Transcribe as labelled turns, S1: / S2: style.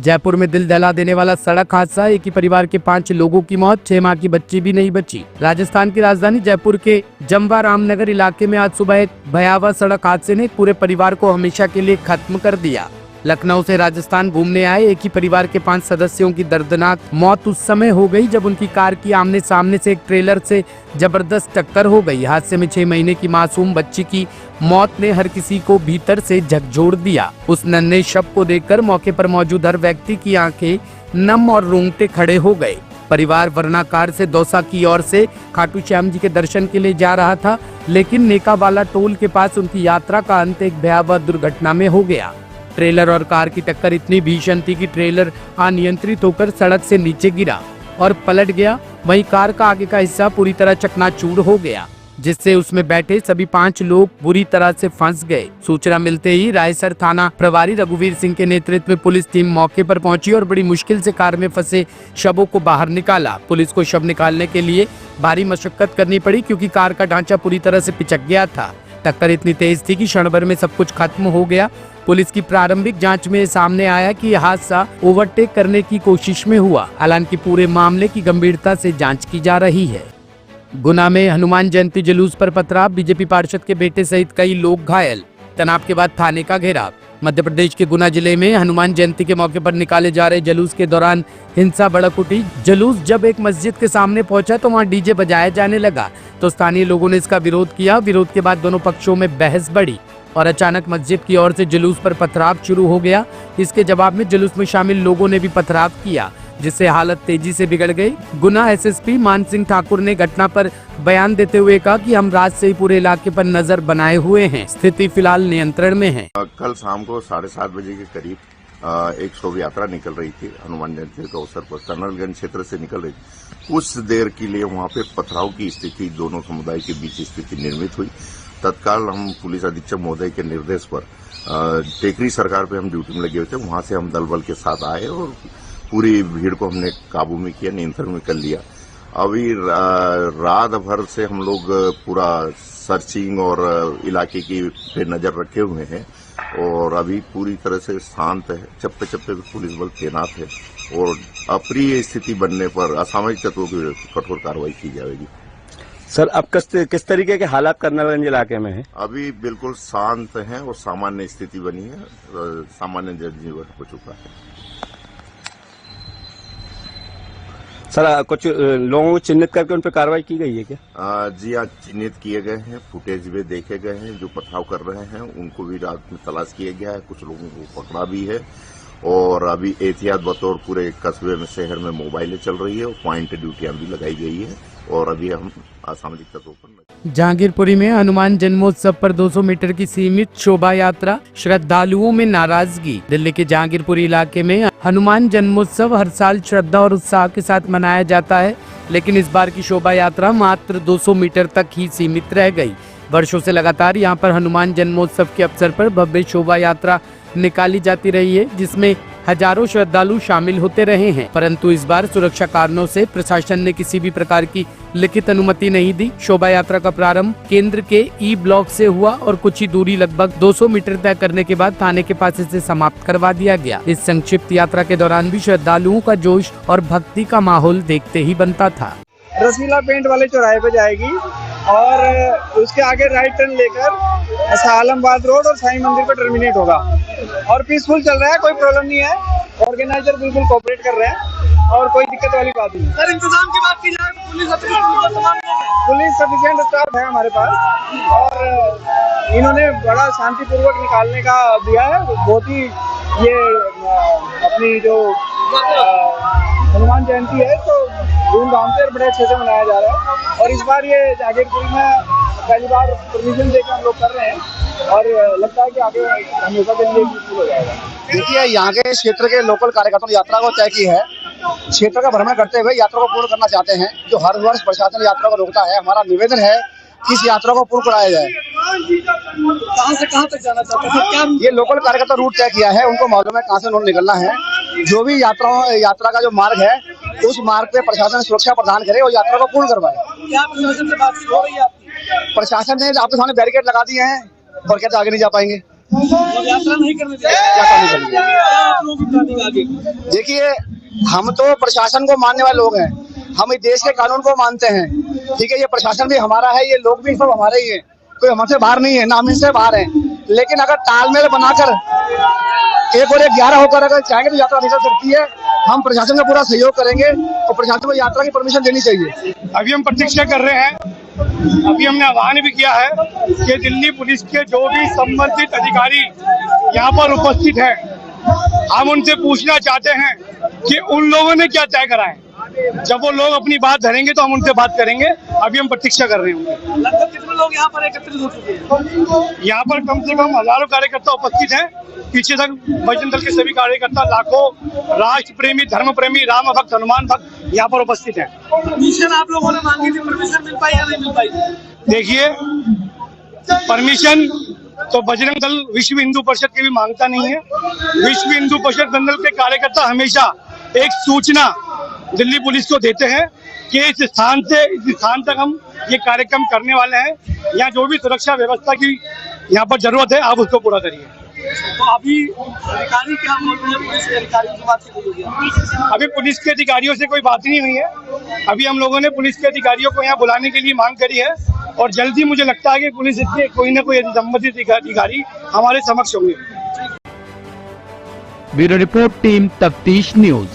S1: जयपुर में दिल दहला देने वाला सड़क हादसा, एक ही परिवार के 5 लोगों की मौत, 6 माह की बच्ची भी नहीं बची। राजस्थान की राजधानी जयपुर के जम्वा रामनगर इलाके में आज सुबह एक भयावह सड़क हादसे ने पूरे परिवार को हमेशा के लिए खत्म कर दिया। लखनऊ से राजस्थान घूमने आए एक ही परिवार के 5 सदस्यों की दर्दनाक मौत उस समय हो गई जब उनकी कार की आमने सामने से एक ट्रेलर से जबरदस्त टक्कर हो गई। हादसे में 6 महीने की मासूम बच्ची की मौत ने हर किसी को भीतर से झकझोर दिया। उस नन्हे शव को देखकर मौके पर मौजूद हर व्यक्ति की आंखें नम और रोंगटे खड़े हो गए। परिवार वरना कार से दौसा की ओर से खाटू श्याम जी के दर्शन के लिए जा रहा था, लेकिन नेकावाला टोल के पास उनकी यात्रा का अंत एक भयावह दुर्घटना में हो गया। ट्रेलर और कार की टक्कर इतनी भीषण थी कि ट्रेलर अनियंत्रित होकर सड़क से नीचे गिरा और पलट गया। वहीं कार का आगे का हिस्सा पूरी तरह चकनाचूर हो गया, जिससे उसमें बैठे सभी 5 लोग बुरी तरह से फंस गए। सूचना मिलते ही रायसर थाना प्रभारी रघुवीर सिंह के नेतृत्व में पुलिस टीम मौके पर पहुंची और बड़ी मुश्किल से कार में फंसे शवों को बाहर निकाला। पुलिस को शव निकालने के लिए भारी मशक्कत करनी पड़ी क्योंकि कार का ढांचा पूरी तरह से पिचक गया था। टक्कर इतनी तेज थी कि क्षण भर में सब कुछ खत्म हो गया। पुलिस की प्रारंभिक जांच में सामने आया कि यह हादसा ओवरटेक करने की कोशिश में हुआ। हालांकि पूरे मामले की गंभीरता से जांच की जा रही है। गुना में हनुमान जयंती जुलूस पर पथराव, बीजेपी पार्षद के बेटे सहित कई लोग घायल, तनाव के बाद थाने का घेराव। मध्य प्रदेश के गुना जिले में हनुमान जयंती के मौके पर निकाले जा रहे जुलूस के दौरान हिंसा भड़क उठी। जुलूस जब एक मस्जिद के सामने पहुंचा तो वहां डीजे बजाया जाने लगा तो स्थानीय लोगों ने इसका विरोध किया। विरोध के बाद दोनों पक्षों में बहस बढ़ी और अचानक मस्जिद की ओर से जुलूस पर पथराव शुरू हो गया। इसके जवाब में जुलूस में शामिल लोगों ने भी पथराव किया, जिससे हालत तेजी से बिगड़ गई। गुना एसएसपी मान सिंह ठाकुर ने घटना पर बयान देते हुए कहा कि हम रात से ही पूरे इलाके पर नजर बनाए हुए हैं, स्थिति फिलहाल नियंत्रण में है।
S2: कल शाम को 7:30 बजे के करीब एक शोभा यात्रा निकल रही थी। हनुमान जयंती के अवसर पर टनलगंज क्षेत्र से निकल रही थी। कुछ देर के लिए वहां पे पथराव की स्थिति, दोनों समुदाय के बीच स्थिति निर्मित हुई। तत्काल हम पुलिस अधीक्षक महोदय के निर्देश पर टेकरी सरकार पे हम ड्यूटी में लगे हुए थे। वहां से हम दल बल के साथ आए और पूरी भीड़ को हमने काबू में किया, नियंत्रण में कर लिया। अभी रात भर से हम लोग पूरा सर्चिंग और इलाके की पे नजर रखे हुए हैं और अभी पूरी तरह से शांत है। चप्पे चप्पे पे पुलिस बल तैनात है और अप्रिय स्थिति बनने पर असामाजिक तत्वों की कठोर कार्रवाई की जाएगी।
S3: सर, अब किस तरीके के हालात करनालगंज इलाके में है?
S2: अभी बिल्कुल शांत है और सामान्य स्थिति बनी है, सामान्य जनजीवन हो चुका है।
S3: सर, कुछ लोगों को चिन्हित करके उन पर कार्रवाई की गई है क्या?
S2: जी हाँ, चिन्हित किए गए हैं, फुटेज भी देखे गए हैं। जो पथराव कर रहे हैं उनको भी रात में तलाश किया गया है, कुछ लोगों को पकड़ा भी है और अभी एहतियात बतौर पूरे कस्बे में, शहर में मोबाइलें चल रही है और पॉइंट ड्यूटियां भी लगाई गई है और अभी हम असामाजिक तत्वों पर।
S1: जहांगीरपुरी में हनुमान जन्मोत्सव पर 200 मीटर की सीमित शोभा यात्रा, श्रद्धालुओं में नाराजगी। दिल्ली के जहांगीरपुरी इलाके में हनुमान जन्मोत्सव हर साल श्रद्धा और उत्साह के साथ मनाया जाता है, लेकिन इस बार की शोभा यात्रा मात्र 200 मीटर तक ही सीमित रह गई। वर्षों से लगातार यहां पर हनुमान जन्मोत्सव के अवसर पर भव्य शोभा यात्रा निकाली जाती रही है, जिसमें हजारों श्रद्धालु शामिल होते रहे हैं, परंतु इस बार सुरक्षा कारणों से प्रशासन ने किसी भी प्रकार की लिखित अनुमति नहीं दी। शोभा यात्रा का प्रारंभ केंद्र के ई ब्लॉक से हुआ और कुछ ही दूरी लगभग 200 मीटर तय करने के बाद थाने के पास इसे समाप्त करवा दिया गया। इस संक्षिप्त यात्रा के दौरान भी श्रद्धालुओं का जोश और भक्ति का माहौल देखते ही बनता था।
S4: रसीला पेंट वाले चौराहे पे जाएगी और उसके आगे राइट टर्न लेकर आलमबाग रोड और साईं मंदिर पे टर्मिनेट होगा और पीसफुल चल रहा है, कोई प्रॉब्लम नहीं है। ऑर्गेनाइजर बिल्कुल कोऑपरेट कर रहे हैं और कोई दिक्कत वाली बात नहीं। सर, इंतजाम की बात की जाए, पुलिस सफिशिएंट स्टाफ है हमारे पास और इन्होंने बड़ा शांतिपूर्वक निकालने का दिया है। बहुत ही ये अपनी जो हनुमान जयंती है तो धूमधाम से बड़े अच्छे से मनाया जा रहा है और इस बार ये जहांगीरपुरी में पहली बार परमिशन देकर हम लोग कर रहे हैं और लगता है कि आगे हमेशा के लिए हो जाएगा।
S5: देखिए, यहाँ के क्षेत्र के लोकल कार्यकर्ताओं ने यात्रा को तय की है। क्षेत्र का भ्रमण करते हुए यात्रा को पूर्ण करना चाहते हैं। जो हर वर्ष प्रशासन यात्रा को रोकता है, हमारा निवेदन है कि इस यात्रा को पूर्ण कराया जाए।
S4: कहाँ से कहाँ तक जाना चाहते हैं? क्या
S5: ये लोकल कार्यकर्ता रूट तय किया है, उनको मालूम है कहाँ से उन्होंने निकलना है। जो भी यात्रा का जो मार्ग है, उस मार्ग पे प्रशासन सुरक्षा प्रदान करे और यात्रा को पूर्ण करवाए।
S4: क्या प्रशासन से बात हो रही है आपकी?
S5: प्रशासन ने आपके सामने बैरिकेड लगा दिए हैं और कहते आगे नहीं जा पाएंगे।
S4: यात्रा नहीं करनी चाहिए।
S5: देखिए, हम तो प्रशासन को मानने वाले लोग हैं, हम इस देश के कानून को मानते हैं, ठीक है। ये प्रशासन भी हमारा है, ये लोग भी सब हमारे ही हैं, कोई हमसे बाहर नहीं है, ना हम इनसे बाहर हैं। लेकिन अगर तालमेल बनाकर 1 और 1 11 होकर अगर चाहेंगे तो यात्रा निकल सकती है। हम प्रशासन का पूरा सहयोग करेंगे और प्रशासन को यात्रा की परमिशन देनी चाहिए।
S4: अभी हम प्रतीक्षा कर रहे हैं, अभी हमने आह्वान भी किया है कि दिल्ली पुलिस के जो भी संबंधित अधिकारी यहाँ पर उपस्थित हैं, हम उनसे पूछना चाहते हैं कि उन लोगों ने क्या तय करा है। जब वो लोग अपनी बात धरेंगे तो हम उनसे बात करेंगे। अभी हम प्रतीक्षा कर रहे हैं। लगभग कितने लोग यहाँ पर एकत्रित हो चुके हैं? यहाँ पर कम से कम हजारों कार्यकर्ता उपस्थित हैं। पीछे तक बजरंग दल के सभी कार्यकर्ता, लाखों राष्ट्र प्रेमी, धर्म प्रेमी, राम भक्त, हनुमान भक्त यहाँ पर उपस्थित हैं। परमिशन आप लोगों ने मांगी थी, परमिशन मिल पाई या नहीं मिल पाई? देखिए, परमिशन तो बजरंग दल विश्व हिंदू परिषद की भी मांगता नहीं है। विश्व हिंदू परिषद दल के कार्यकर्ता हमेशा एक सूचना दिल्ली पुलिस को देते हैं कि इस स्थान से इस स्थान तक हम ये कार्यक्रम करने वाले हैं। यहाँ जो भी सुरक्षा व्यवस्था की यहाँ पर जरूरत है, आप उसको पूरा करिए। तो अभी अधिकारी क्या बोल रहे हैं? पुलिस के अधिकारियों से बात हुई है? अभी पुलिस के अधिकारियों से कोई बात नहीं हुई है। अभी हम लोगों ने पुलिस के अधिकारियों को यहाँ बुलाने के लिए मांग करी है और जल्दी मुझे लगता है कि पुलिस के कोई ना कोई संबंधित अधिकारी हमारे समक्ष होंगे।
S1: ब्यूरो रिपोर्ट, टीम तफ्तीश न्यूज।